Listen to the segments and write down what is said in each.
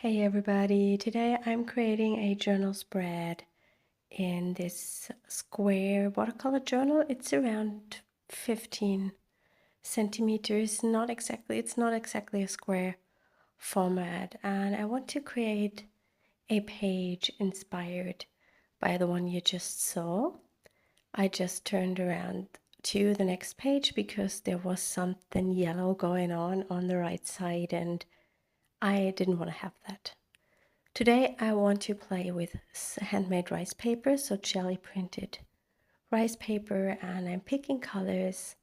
Hey everybody, today I'm creating a journal spread in this square watercolor journal. It's around 15 centimeters, it's not exactly a square format, and I want to create a page inspired by the one you just saw. I just turned around to the next page because there was something yellow going on the right side, and I didn't want to have that. Today I want to play with handmade rice paper, so Gelli printed rice paper, and I'm picking colors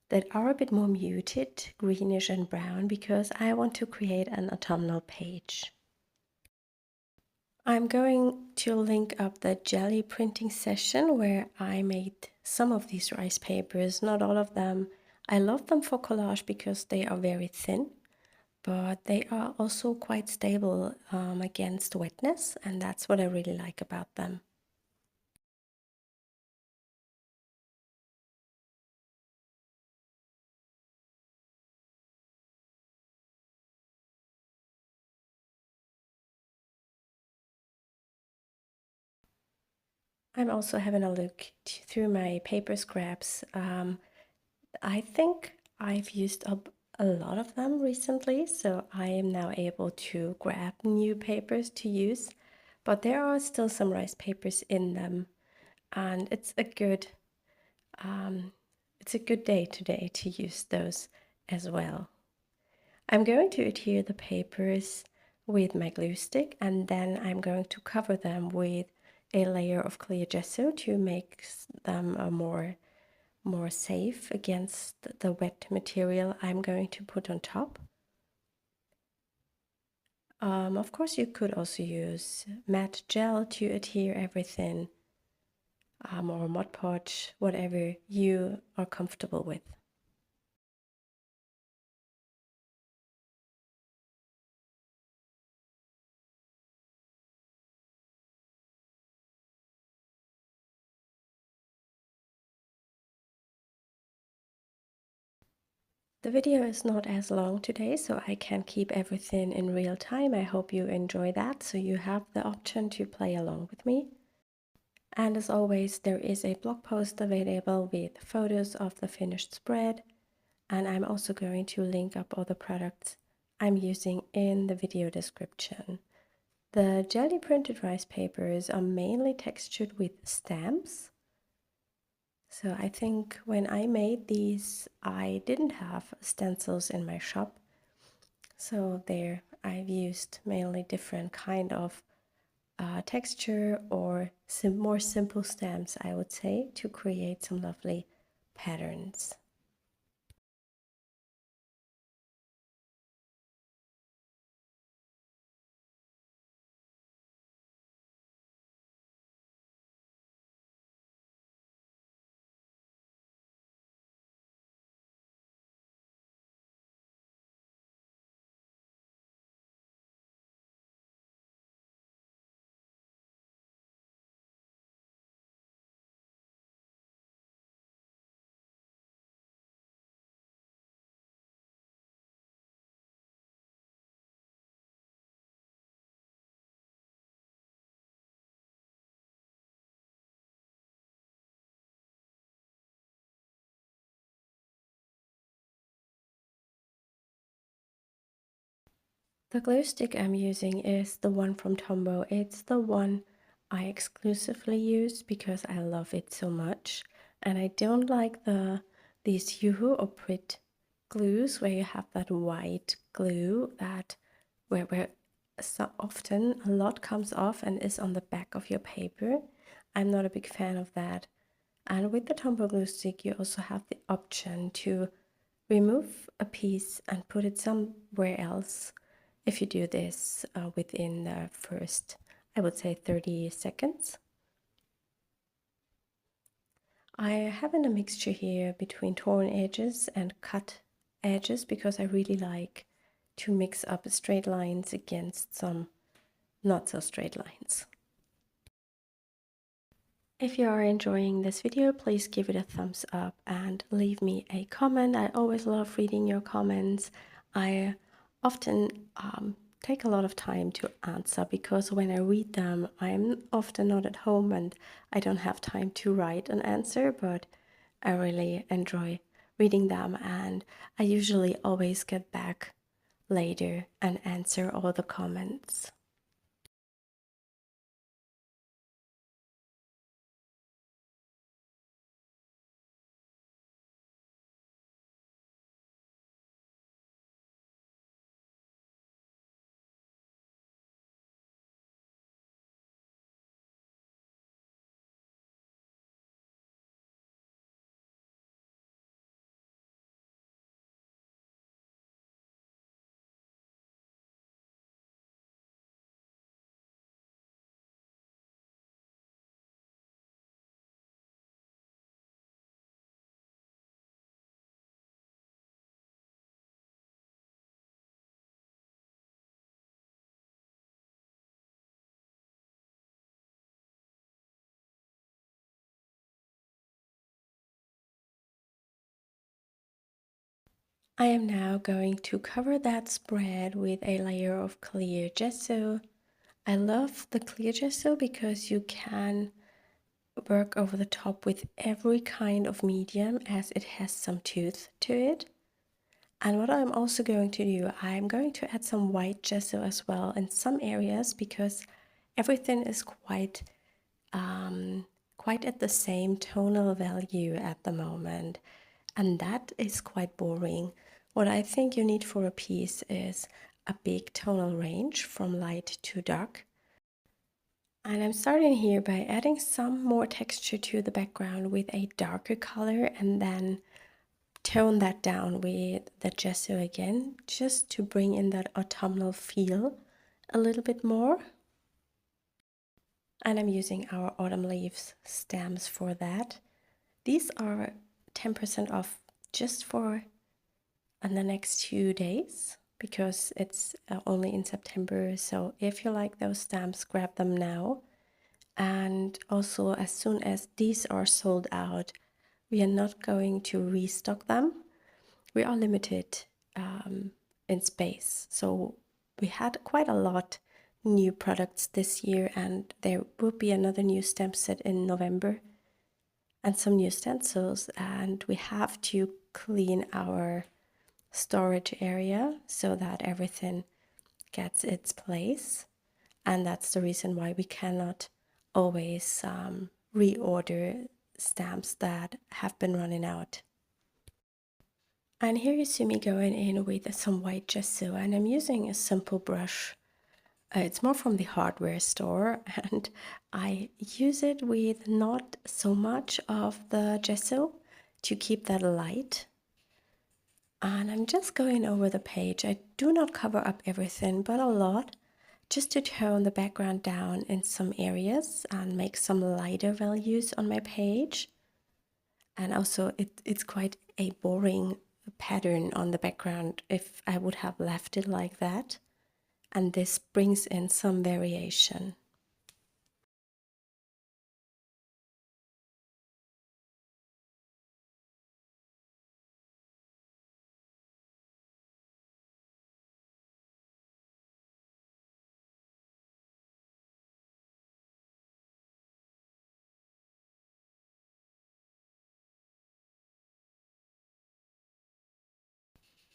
that are a bit more muted, greenish and brown, because I want to create an autumnal page. I'm going to link up the Gelli printing session where I made some of these rice papers, not all of them. I love them for collage because they are very thin, but they are also quite stable against wetness, and that's what I really like about them. I'm also having a look through my paper scraps. I think I've used up a lot of them recently, so I am now able to grab new papers to use, but there are still some rice papers in them, and it's a good day today to use those as well. I'm going to adhere the papers with my glue stick, and then I'm going to cover them with a layer of clear gesso to make them more safe against the wet material I'm going to put on top. Of course, you could also use matte gel to adhere everything, or Mod Podge, whatever you are comfortable with. The video is not as long today, so I can keep everything in real time. I hope you enjoy that, so you have the option to play along with me. And as always, there is a blog post available with photos of the finished spread, and I'm also going to link up all the products I'm using in the video description. The Gelli printed rice papers are mainly textured with stamps. So I think when I made these, I didn't have stencils in my shop. So there I've used mainly different kind of texture or more simple stamps, I would say, to create some lovely patterns. The glue stick I'm using is the one from Tombow. It's the one I exclusively use because I love it so much. And I don't like these Yoo-hoo or Prit glues where you have that white glue that where so often a lot comes off and is on the back of your paper. I'm not a big fan of that. And with the Tombow glue stick, you also have the option to remove a piece and put it somewhere else if you do this within the first, I would say, 30 seconds. I have a mixture here between torn edges and cut edges because I really like to mix up straight lines against some not so straight lines. If you are enjoying this video, please give it a thumbs up and leave me a comment. I always love reading your comments. I often take a lot of time to answer, because when I read them, I'm often not at home and I don't have time to write an answer, but I really enjoy reading them, and I usually always get back later and answer all the comments. I am now going to cover that spread with a layer of clear gesso. I love the clear gesso because you can work over the top with every kind of medium, as it has some tooth to it. And what I'm also going to do, I'm going to add some white gesso as well in some areas, because everything is quite at the same tonal value at the moment, and that is quite boring. What I think you need for a piece is a big tonal range from light to dark. And I'm starting here by adding some more texture to the background with a darker color, and then tone that down with the gesso again, just to bring in that autumnal feel a little bit more. And I'm using our autumn leaves stamps for that. These are 10% off just for the next 2 days, because it's only in September. So if you like those stamps, grab them now. And also, as soon as these are sold out, we are not going to restock them. We are limited in space. So we had quite a lot new products this year, and there will be another new stamp set in November and some new stencils, and we have to clean our storage area so that everything gets its place. And that's the reason why we cannot always reorder stamps that have been running out. And here you see me going in with some white gesso, and I'm using a simple brush. It's more from the hardware store, and I use it with not so much of the gesso to keep that light. And I'm just going over the page. I do not cover up everything, but a lot, just to tone the background down in some areas and make some lighter values on my page. And also it's quite a boring pattern on the background if I would have left it like that. And this brings in some variation.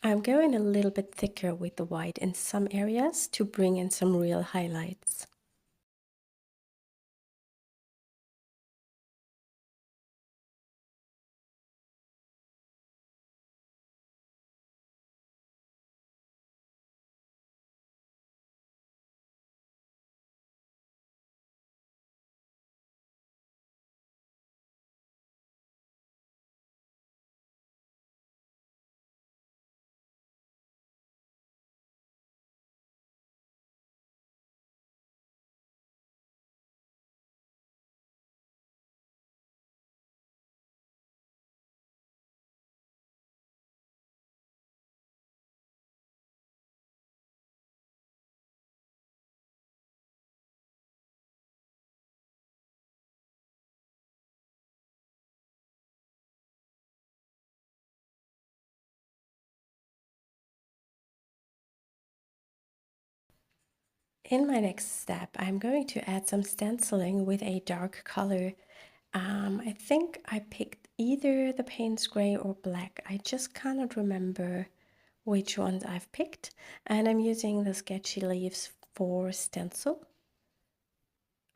I'm going a little bit thicker with the white in some areas to bring in some real highlights. In my next step, I'm going to add some stenciling with a dark color. I think I picked either the Payne's Gray or Black. I just cannot remember which ones I've picked. And I'm using the Sketchy Leaves for stencil.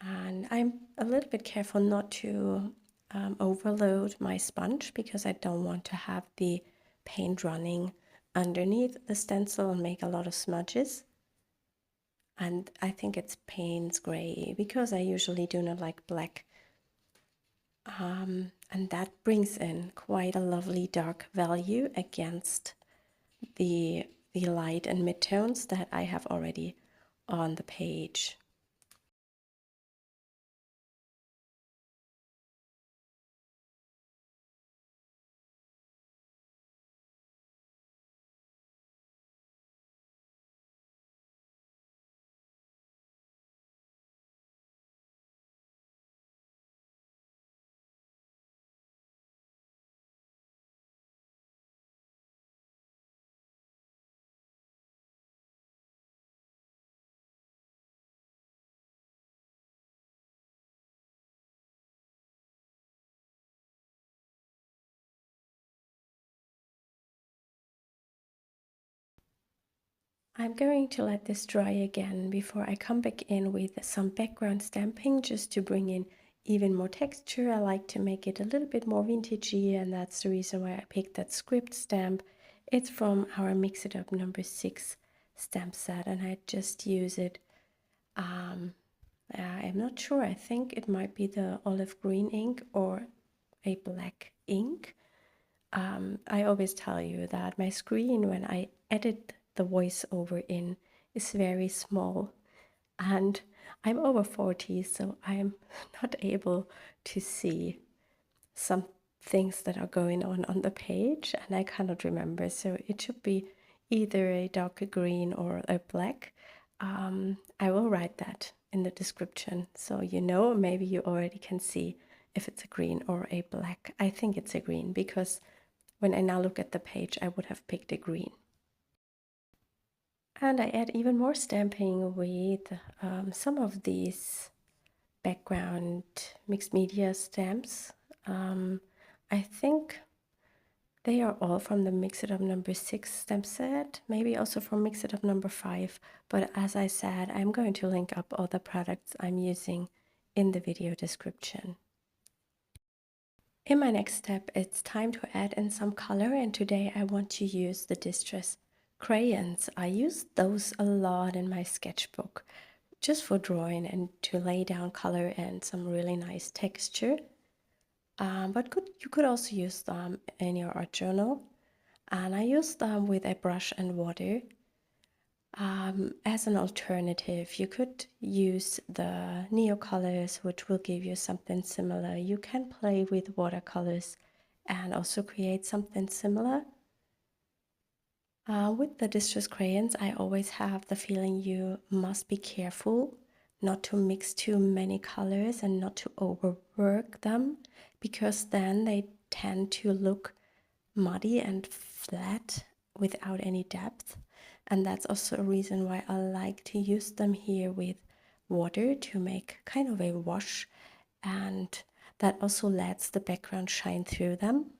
And I'm a little bit careful not to overload my sponge because I don't want to have the paint running underneath the stencil and make a lot of smudges. And I think it's Payne's Gray because I usually do not like black. And that brings in quite a lovely dark value against the light and midtones that I have already on the page. I'm going to let this dry again before I come back in with some background stamping just to bring in even more texture. I like to make it a little bit more vintagey, and that's the reason why I picked that script stamp. It's from our Mix It Up #6 stamp set, and I just use it. I'm not sure. I think it might be the olive green ink or a black ink. I always tell you that my screen, when I edit the voiceover in, is very small, and I'm over 40, so I'm not able to see some things that are going on the page, and I cannot remember, so it should be either a darker green or a black. I will write that in the description so you know, maybe you already can see if it's a green or a black. I think it's a green because when I now look at the page, I would have picked a green. And I add even more stamping with some of these background mixed media stamps. I think they are all from the Mix It Up #6 stamp set, maybe also from Mix It Up #5. But as I said, I'm going to link up all the products I'm using in the video description. In my next step, it's time to add in some color, and today I want to use the Distress Crayons. I use those a lot in my sketchbook, just for drawing and to lay down color and some really nice texture. But you could also use them in your art journal. And I use them with a brush and water. As an alternative, you could use the Neo colors, which will give you something similar. You can play with watercolors and also create something similar. With the Distress Crayons, I always have the feeling you must be careful not to mix too many colors and not to overwork them, because then they tend to look muddy and flat without any depth. And that's also a reason why I like to use them here with water to make kind of a wash, and that also lets the background shine through them.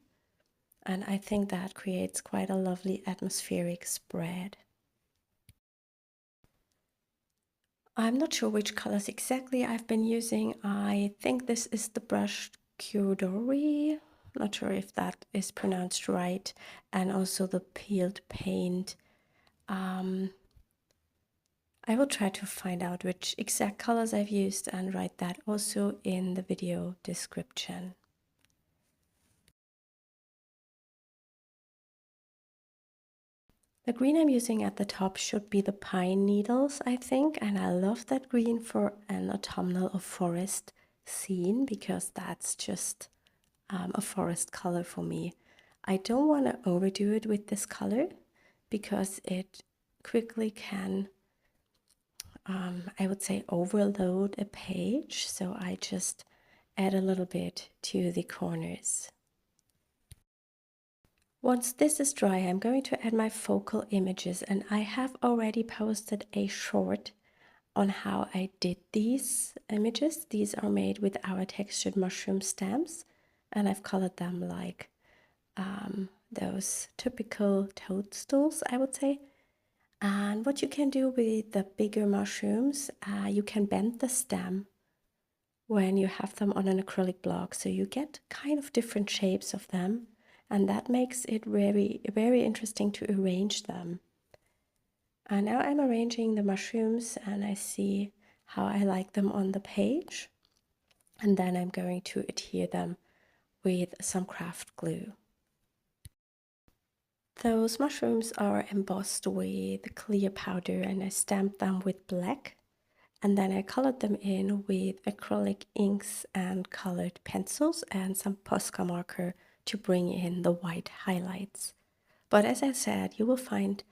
And I think that creates quite a lovely atmospheric spread. I'm not sure which colors exactly I've been using. I think this is the brush Kyodori. Not sure if that is pronounced right. And also the peeled paint. I will try to find out which exact colors I've used and write that also in the video description. The green I'm using at the top should be the pine needles, I think, and I love that green for an autumnal or forest scene because that's just a forest color for me. I don't want to overdo it with this color because it quickly can, I would say, overload a page, so I just add a little bit to the corners. Once this is dry, I'm going to add my focal images, and I have already posted a short on how I did these images. These are made with our textured mushroom stamps, and I've colored them like those typical toadstools, I would say. And what you can do with the bigger mushrooms, you can bend the stem when you have them on an acrylic block, so you get kind of different shapes of them, and that makes it very, very interesting to arrange them. And now I'm arranging the mushrooms, and I see how I like them on the page, and then I'm going to adhere them with some craft glue. Those mushrooms are embossed with clear powder, and I stamped them with black, and then I colored them in with acrylic inks and colored pencils and some Posca marker to bring in the white highlights. But as I said, you will find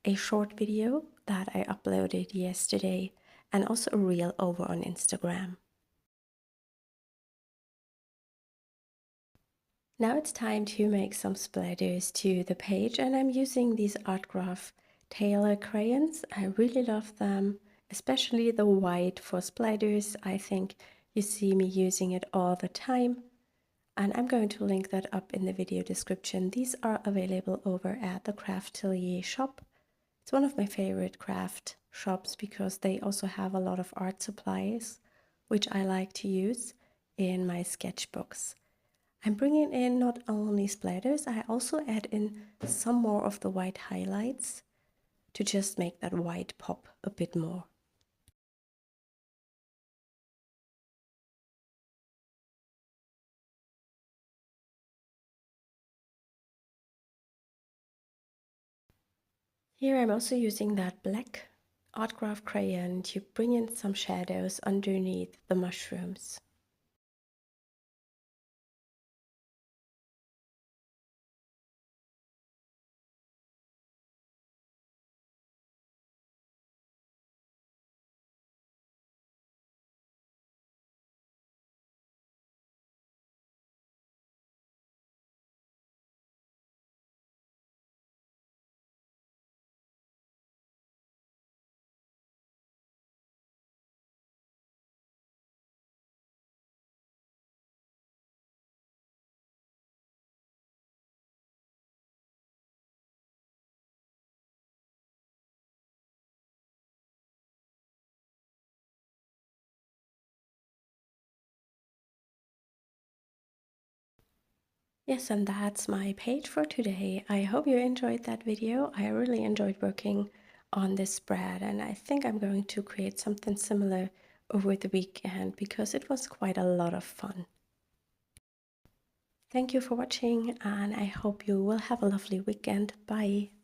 a short video that I uploaded yesterday and also a reel over on Instagram. Now it's time to make some splatters to the page, and I'm using these Art Graph Taylor crayons. I really love them, especially the white for splatters. I think you see me using it all the time, and I'm going to link that up in the video description. These are available over at the Craftelier shop. It's one of my favorite craft shops because they also have a lot of art supplies, which I like to use in my sketchbooks. I'm bringing in not only splatters, I also add in some more of the white highlights to just make that white pop a bit more. Here I'm also using that black Art Graph crayon to bring in some shadows underneath the mushrooms. Yes, and that's my page for today. I hope you enjoyed that video. I really enjoyed working on this spread, and I think I'm going to create something similar over the weekend because it was quite a lot of fun. Thank you for watching, and I hope you will have a lovely weekend. Bye!